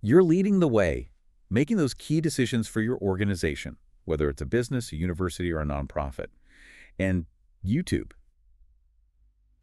You're leading the way, making those key decisions for your organization, whether it's a business, a university, or a nonprofit. And YouTube.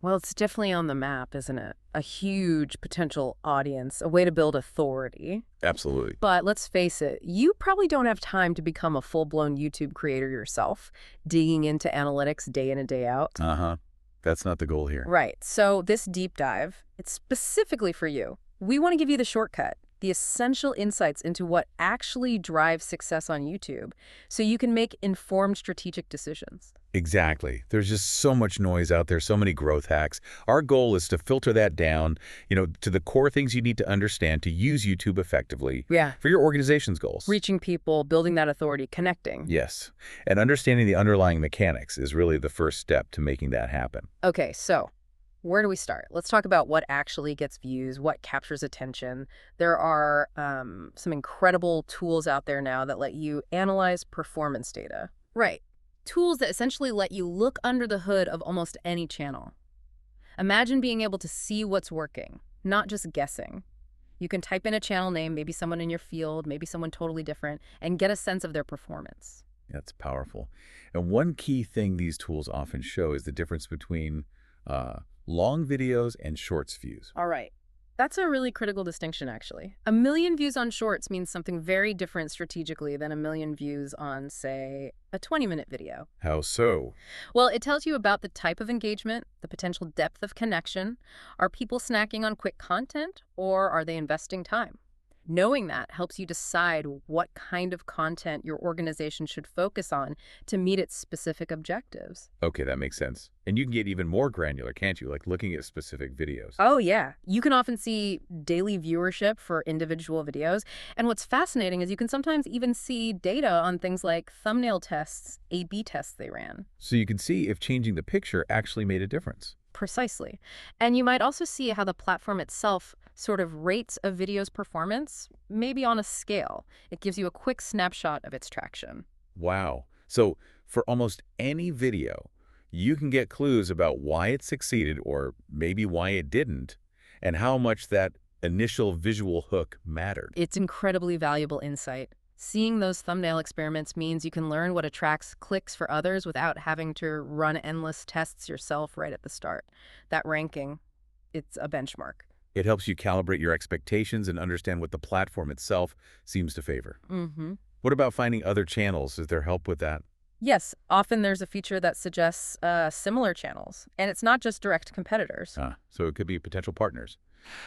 Well, it's definitely on the map, isn't it? A huge potential audience, a way to build authority. Absolutely. But let's face it, you probably don't have time to become a full-blown YouTube creator yourself, digging into analytics day in and day out. Uh-huh. That's not the goal here. Right. So this deep dive, it's specifically for you. We want to give you the shortcut, the essential insights into what actually drives success on YouTube so you can make informed strategic decisions. Exactly. There's just so much noise out there, so many growth hacks. Our goal is to filter that down, to the core things you need to understand to use YouTube effectively Yeah. for your organization's goals. Reaching people, building that authority, connecting. Yes. And understanding the underlying mechanics is really the first step to making that happen. Okay, so where do we start? Let's talk about what actually gets views, what captures attention. There are some incredible tools out there now that let you analyze performance data. Right. Tools that essentially let you look under the hood of almost any channel. Imagine being able to see what's working, not just guessing. You can type in a channel name, maybe someone in your field, maybe someone totally different, and get a sense of their performance. That's powerful. And one key thing these tools often show is the difference between long videos and shorts views. All right. That's a really critical distinction, actually. 1 million views on shorts means something very different strategically than 1 million views on, say, a 20-minute video. How so? Well, it tells you about the type of engagement, the potential depth of connection. Are people snacking on quick content, or are they investing time? Knowing that helps you decide what kind of content your organization should focus on to meet its specific objectives. Okay, that makes sense. And you can get even more granular, can't you? Like looking at specific videos. Oh, yeah. You can often see daily viewership for individual videos. And what's fascinating is you can sometimes even see data on things like thumbnail tests, A/B tests they ran. So you can see if changing the picture actually made a difference. Precisely. And you might also see how the platform itself sort of rates a video's performance, maybe on a scale. It gives you a quick snapshot of its traction. Wow. So for almost any video, you can get clues about why it succeeded or maybe why it didn't, and how much that initial visual hook mattered. It's incredibly valuable insight. Seeing those thumbnail experiments means you can learn what attracts clicks for others without having to run endless tests yourself right at the start. That ranking, it's a benchmark. It helps you calibrate your expectations and understand what the platform itself seems to favor. Mm-hmm. What about finding other channels? Is there help with that? Yes, often there's a feature that suggests similar channels, and it's not just direct competitors. So it could be potential partners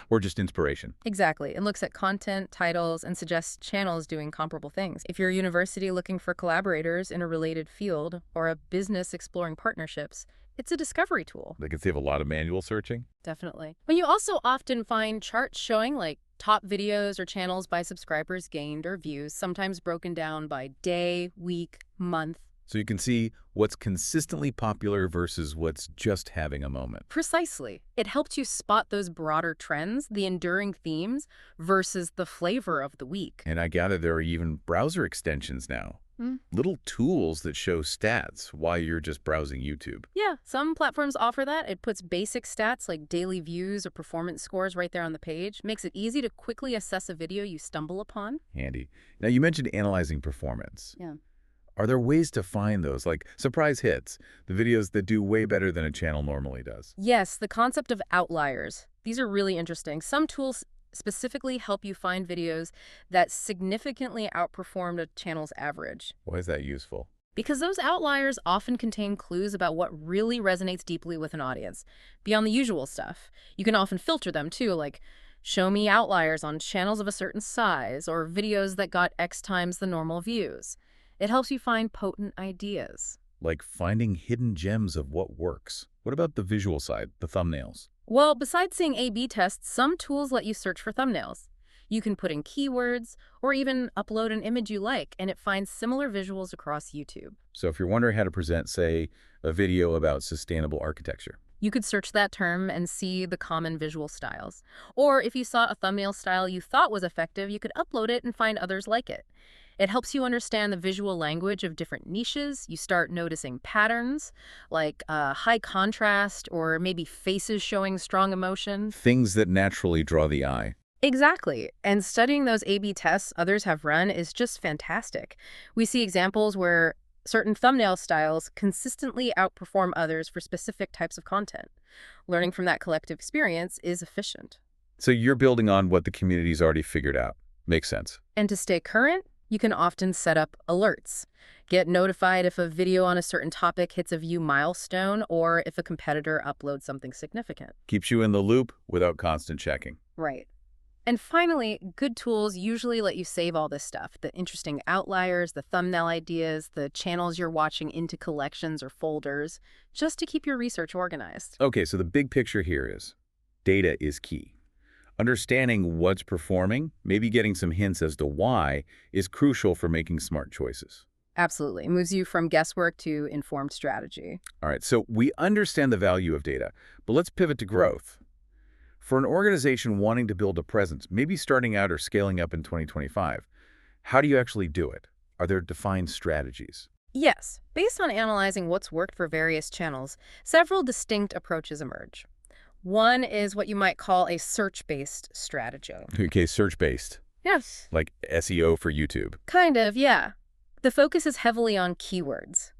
or just inspiration. Exactly. It looks at content, titles, and suggests channels doing comparable things. If you're a university looking for collaborators in a related field or a business exploring partnerships, it's a discovery tool. They could save a lot of manual searching. Definitely. But you also often find charts showing like top videos or channels by subscribers gained or views, sometimes broken down by day, week, month. So you can see what's consistently popular versus what's just having a moment. Precisely. It helps you spot those broader trends, the enduring themes, versus the flavor of the week. And I gather there are even browser extensions now. Little tools that show stats while you're just browsing YouTube. Yeah, some platforms offer that. It puts basic stats like daily views or performance scores right there on the page. Makes it easy to quickly assess a video you stumble upon. Handy. Now, you mentioned analyzing performance. Yeah. Are there ways to find those, like surprise hits, the videos that do way better than a channel normally does? Yes, the concept of outliers. These are really interesting. Some tools specifically help you find videos that significantly outperformed a channel's average. Why is that useful? Because those outliers often contain clues about what really resonates deeply with an audience, beyond the usual stuff. You can often filter them too, like show me outliers on channels of a certain size or videos that got X times the normal views. It helps you find potent ideas. Like finding hidden gems of what works. What about the visual side, the thumbnails? Well, besides seeing A/B tests, some tools let you search for thumbnails. You can put in keywords or even upload an image you like, and it finds similar visuals across YouTube. So if you're wondering how to present, say, a video about sustainable architecture, You could search that term and see the common visual styles. Or if you saw a thumbnail style you thought was effective, you could upload it and find others like it. It helps you understand the visual language of different niches. You start noticing patterns, like high contrast or maybe faces showing strong emotion. things that naturally draw the eye. Exactly. And studying those A/B tests others have run is just fantastic. We see examples where certain thumbnail styles consistently outperform others for specific types of content. Learning from that collective experience is efficient. So you're building on what the community's already figured out. Makes sense. And to stay current, you can often set up alerts. Get notified if a video on a certain topic hits a view milestone or if a competitor uploads something significant. Keeps you in the loop without constant checking. Right. And finally, good tools usually let you save all this stuff, the interesting outliers, the thumbnail ideas, the channels you're watching into collections or folders, just to keep your research organized. Okay, so the big picture here is data is key. Understanding what's performing, maybe getting some hints as to why, is crucial for making smart choices. Absolutely. It moves you from guesswork to informed strategy. All right, so we understand the value of data, but let's pivot to growth. For an organization wanting to build a presence, maybe starting out or scaling up in 2025, how do you actually do it? Are there defined strategies? Yes, based on analyzing what's worked for various channels, several distinct approaches emerge. One is what you might call a search-based strategy. Okay, search-based, Yes. like SEO for YouTube. Kind of, yeah. The focus is heavily on keywords.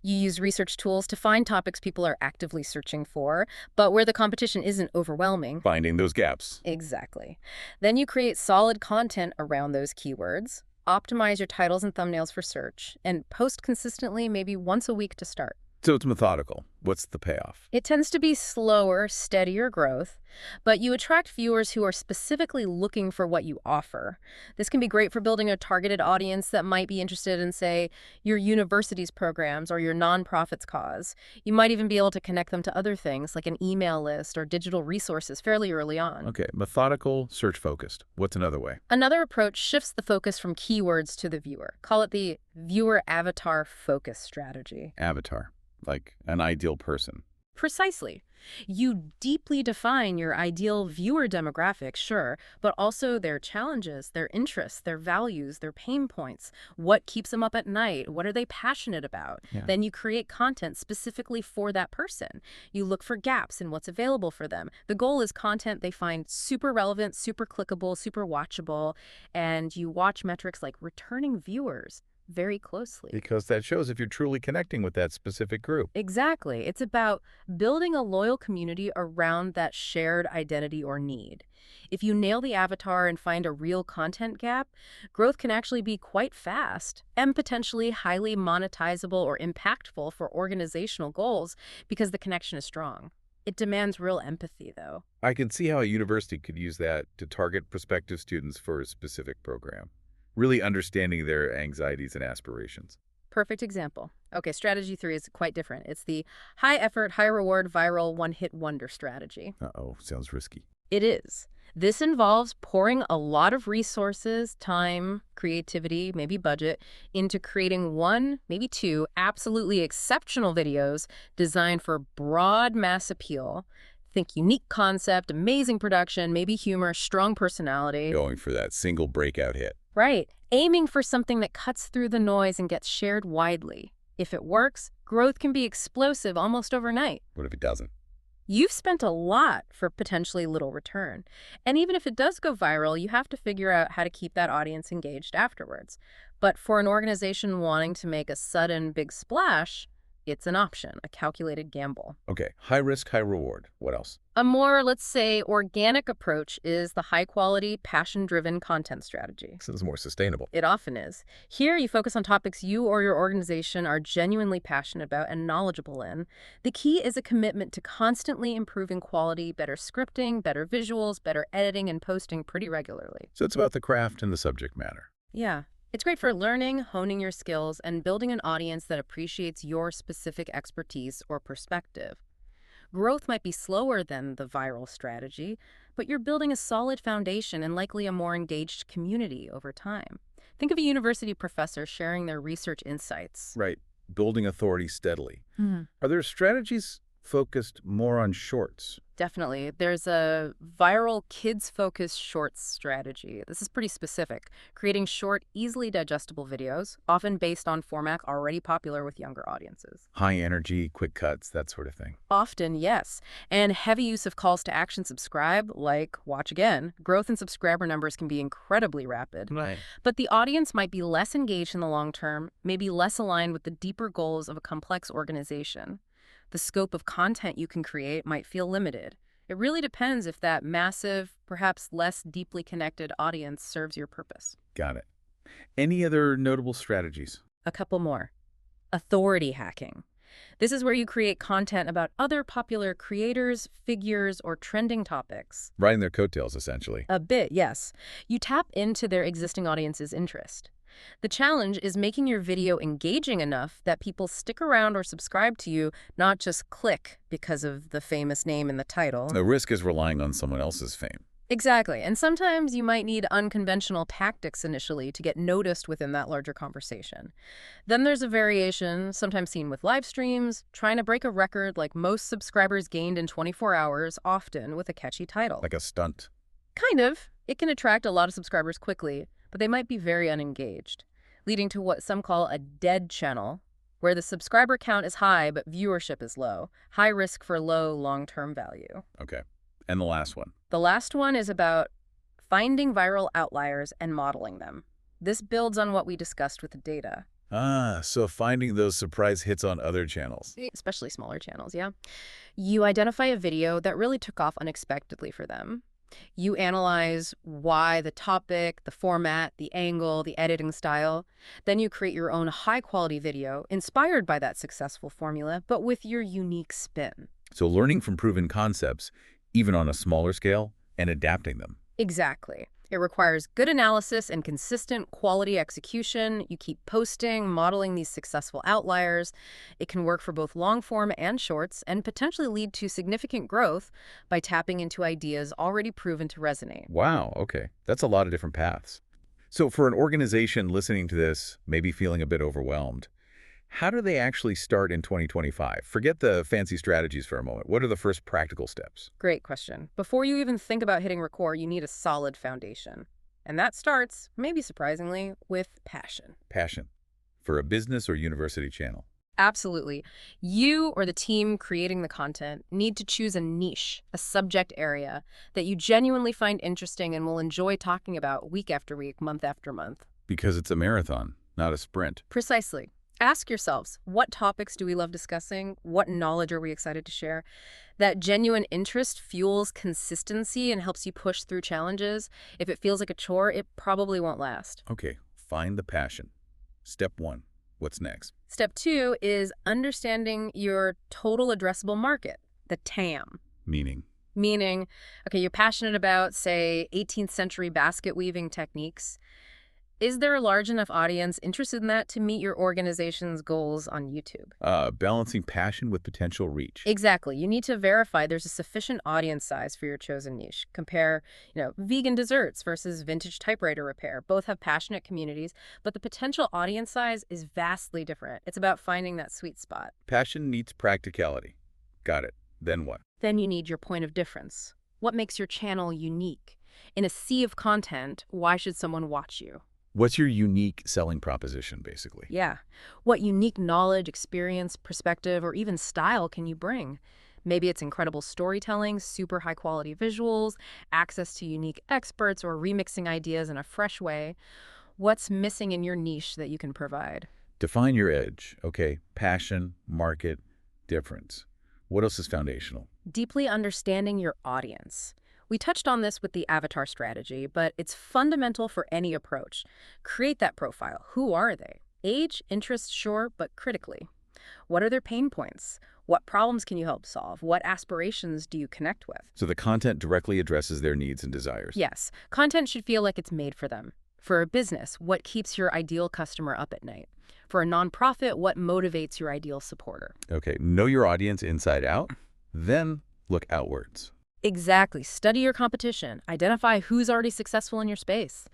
You use research tools to find topics people are actively searching for, but where the competition isn't overwhelming. Finding those gaps. Exactly. Then you create solid content around those keywords, optimize your titles and thumbnails for search, and post consistently maybe once a week to start. So it's methodical. What's the payoff? It tends to be slower, steadier growth, but you attract viewers who are specifically looking for what you offer. This can be great for building a targeted audience that might be interested in, say, your university's programs or your nonprofit's cause. You might even be able to connect them to other things like an email list or digital resources fairly early on. Okay, methodical, search-focused. What's another way? Another approach shifts the focus from keywords to the viewer. Call it the viewer avatar focus strategy. Avatar, like an ideal person. Precisely. You deeply define your ideal viewer demographic, sure, but also their challenges, their interests, their values, their pain points. What keeps them up at night? What are they passionate about? Yeah. Then you create content specifically for that person. You look for gaps in what's available for them. The goal is content they find super relevant, super clickable, super watchable, and you watch metrics like returning viewers very closely. Because that shows if you're truly connecting with that specific group. Exactly. It's about building a loyal community around that shared identity or need. If you nail the avatar and find a real content gap, growth can actually be quite fast and potentially highly monetizable or impactful for organizational goals because the connection is strong. It demands real empathy, though. I can see how a university could use that to target prospective students for a specific program, really understanding their anxieties and aspirations. Perfect example. Okay, strategy 3 is quite different. It's the high effort, high reward, viral, one-hit wonder strategy. Uh-oh, sounds risky. It is. This involves pouring a lot of resources, time, creativity, maybe budget, into creating one, maybe two, absolutely exceptional videos designed for broad mass appeal. Think unique concept, amazing production, maybe humor, strong personality. Going for that single breakout hit. Right. Aiming for something that cuts through the noise and gets shared widely. If it works, growth can be explosive almost overnight. What if it doesn't? You've spent a lot for potentially little return. And even if it does go viral, you have to figure out how to keep that audience engaged afterwards. But for an organization wanting to make a sudden big splash, it's an option, a calculated gamble. Okay, high risk, high reward. What else? A more, let's say, organic approach is the high-quality, passion-driven content strategy. This is more sustainable. It often is. Here, you focus on topics you or your organization are genuinely passionate about and knowledgeable in. The key is a commitment to constantly improving quality, better scripting, better visuals, better editing, and posting pretty regularly. So it's about the craft and the subject matter. Yeah. It's great for learning, honing your skills, and building an audience that appreciates your specific expertise or perspective. Growth might be slower than the viral strategy, but you're building a solid foundation and likely a more engaged community over time. Think of a university professor sharing their research insights. Right, building authority steadily. Hmm. Are there strategies focused more on shorts, Definitely. There's a viral kids-focused shorts strategy. This is pretty specific, creating short, easily digestible videos, often based on format already popular with younger audiences. High energy, quick cuts, that sort of thing. Often, yes. And heavy use of calls to action subscribe, like watch again. Growth in subscriber numbers can be incredibly rapid. Right. But the audience might be less engaged in the long term, maybe less aligned with the deeper goals of a complex organization. The scope of content you can create might feel limited. It really depends if that massive, perhaps less deeply connected audience serves your purpose. Got it. Any other notable strategies? A couple more. Authority hacking. This is where you create content about other popular creators, figures, or trending topics. Riding their coattails, essentially. A bit, yes. You tap into their existing audience's interest. The challenge is making your video engaging enough that people stick around or subscribe to you, not just click because of the famous name in the title. The risk is relying on someone else's fame. Exactly. And sometimes you might need unconventional tactics initially to get noticed within that larger conversation. Then there's a variation, sometimes seen with live streams, trying to break a record like most subscribers gained in 24 hours, often with a catchy title. Like a stunt. Kind of. It can attract a lot of subscribers quickly, but they might be very unengaged, leading to what some call a dead channel, where the subscriber count is high but viewership is low. High risk for low long-term value. Okay. And the last one. The last one is about finding viral outliers and modeling them. This builds on what we discussed with the data. So finding those surprise hits on other channels. Especially smaller channels, yeah. You identify a video that really took off unexpectedly for them. You analyze why, the topic, the format, the angle, the editing style. Then you create your own high-quality video inspired by that successful formula, but with your unique spin. So learning from proven concepts, even on a smaller scale, and adapting them. Exactly. It requires good analysis and consistent quality execution. You keep posting, modeling these successful outliers. It can work for both long form and shorts and potentially lead to significant growth by tapping into ideas already proven to resonate. Wow, okay. That's a lot of different paths. So for an organization listening to this, maybe feeling a bit overwhelmed, how do they actually start in 2025? Forget the fancy strategies for a moment. What are the first practical steps? Great question. Before you even think about hitting record, you need a solid foundation. And that starts, maybe surprisingly, with passion. Passion. For a business or university channel. Absolutely. You or the team creating the content need to choose a niche, a subject area that you genuinely find interesting and will enjoy talking about week after week, month after month. Because it's a marathon, not a sprint. Precisely. Ask yourselves, what topics do we love discussing? What knowledge are we excited to share? That genuine interest fuels consistency and helps you push through challenges. If it feels like a chore, it probably won't last. Okay, find the passion. Step 1. What's next? Step 2 is understanding your total addressable market, the TAM. Meaning? Meaning, okay, you're passionate about, say, 18th century basket weaving techniques. Is there a large enough audience interested in that to meet your organization's goals on YouTube? Balancing passion with potential reach. Exactly. You need to verify there's a sufficient audience size for your chosen niche. Compare, vegan desserts versus vintage typewriter repair. Both have passionate communities, but the potential audience size is vastly different. It's about finding that sweet spot. Passion needs practicality. Got it. Then what? Then you need your point of difference. What makes your channel unique? In a sea of content, why should someone watch you? What's your unique selling proposition, basically? Yeah. What unique knowledge, experience, perspective, or even style can you bring? Maybe it's incredible storytelling, super high-quality visuals, access to unique experts, or remixing ideas in a fresh way. What's missing in your niche that you can provide? Define your edge. Okay, passion, market, difference. What else is foundational? Deeply understanding your audience. We touched on this with the avatar strategy, but it's fundamental for any approach. Create that profile. Who are they? Age, interests, sure, but critically. What are their pain points? What problems can you help solve? What aspirations do you connect with? So the content directly addresses their needs and desires. Yes, content should feel like it's made for them. For a business, what keeps your ideal customer up at night? For a nonprofit, what motivates your ideal supporter? Okay, know your audience inside out, then look outwards. Exactly. Study your competition. Identify who's already successful in your space.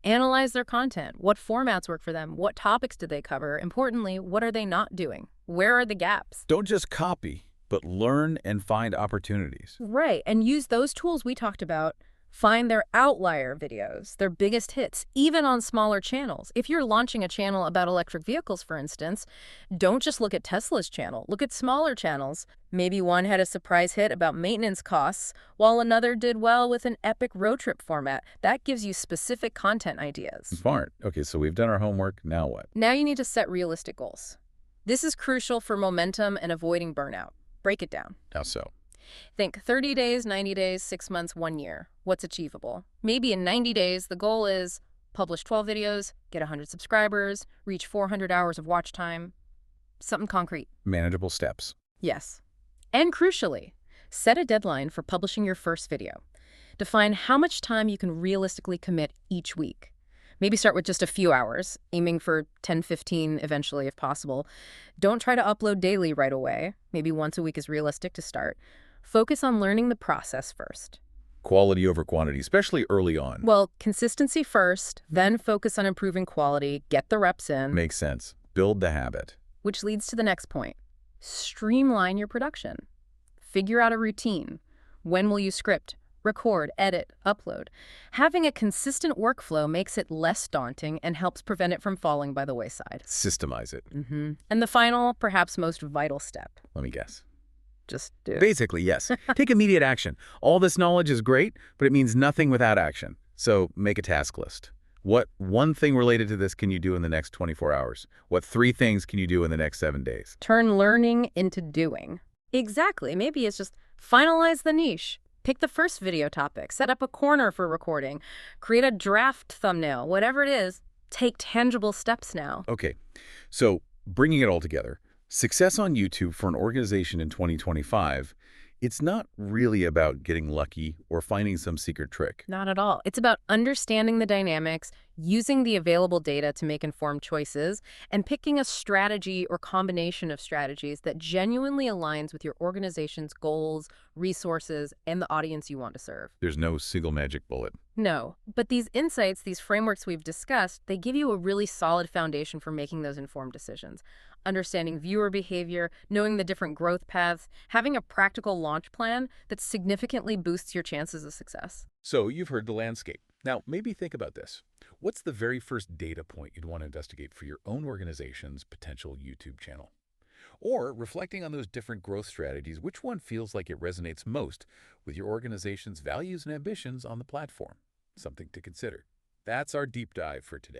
Analyze their content. What formats work for them? What topics do they cover? Importantly, what are they not doing? Where are the gaps? Don't just copy. but learn and find opportunities. Right, and use those tools we talked about. Find their outlier videos, their biggest hits, even on smaller channels. If you're launching a channel about electric vehicles, for instance, don't just look at Tesla's channel. Look at smaller channels. Maybe one had a surprise hit about maintenance costs, while another did well with an epic road trip format. That gives you specific content ideas. Smart. Okay, so we've done our homework. Now what? Now you need to set realistic goals. This is crucial for momentum and avoiding burnout. Break it down. How so? Think 30 days, 90 days, 6 months, 1 year. What's achievable? Maybe in 90 days, the goal is publish 12 videos, get 100 subscribers, reach 400 hours of watch time. Something concrete. Manageable steps. Yes. And crucially, set a deadline for publishing your first video. Define how much time you can realistically commit each week. Maybe start with just a few hours, aiming for 10, 15 eventually if possible. Don't try to upload daily right away. Maybe once a week is realistic to start. Focus on learning the process first. Quality over quantity, especially early on. Well, consistency first, then focus on improving quality, get the reps in. Makes sense. Build the habit. Which leads to the next point. Streamline your production. Figure out a routine. When will you script, record, edit, upload? Having a consistent workflow makes it less daunting and helps prevent it from falling by the wayside. Systemize it. And the final, perhaps most vital step. Let me guess. Just do it. Basically, yes. Take immediate action. All this knowledge is great, but it means nothing without action. So make a task list. What one thing related to this can you do in the next 24 hours? What 3 things can you do in the next 7 days? Turn learning into doing. Exactly. Maybe it's just finalize the niche. Pick the first video topic. Set up a corner for recording. Create a draft thumbnail. Whatever it is, take tangible steps now. Okay, so bringing it all together, success on YouTube for an organization in 2025, it's not really about getting lucky or finding some secret trick. Not at all. It's about understanding the dynamics, using the available data to make informed choices, and picking a strategy or combination of strategies that genuinely aligns with your organization's goals, resources, and the audience you want to serve. There's no single magic bullet. No, but these insights, these frameworks we've discussed, they give you a really solid foundation for making those informed decisions. Understanding viewer behavior, knowing the different growth paths, having a practical launch plan that significantly boosts your chances of success. So you've heard the landscape. Now, maybe think about this. What's the very first data point you'd want to investigate for your own organization's potential YouTube channel? Or, reflecting on those different growth strategies, which one feels like it resonates most with your organization's values and ambitions on the platform? Something to consider. That's our deep dive for today.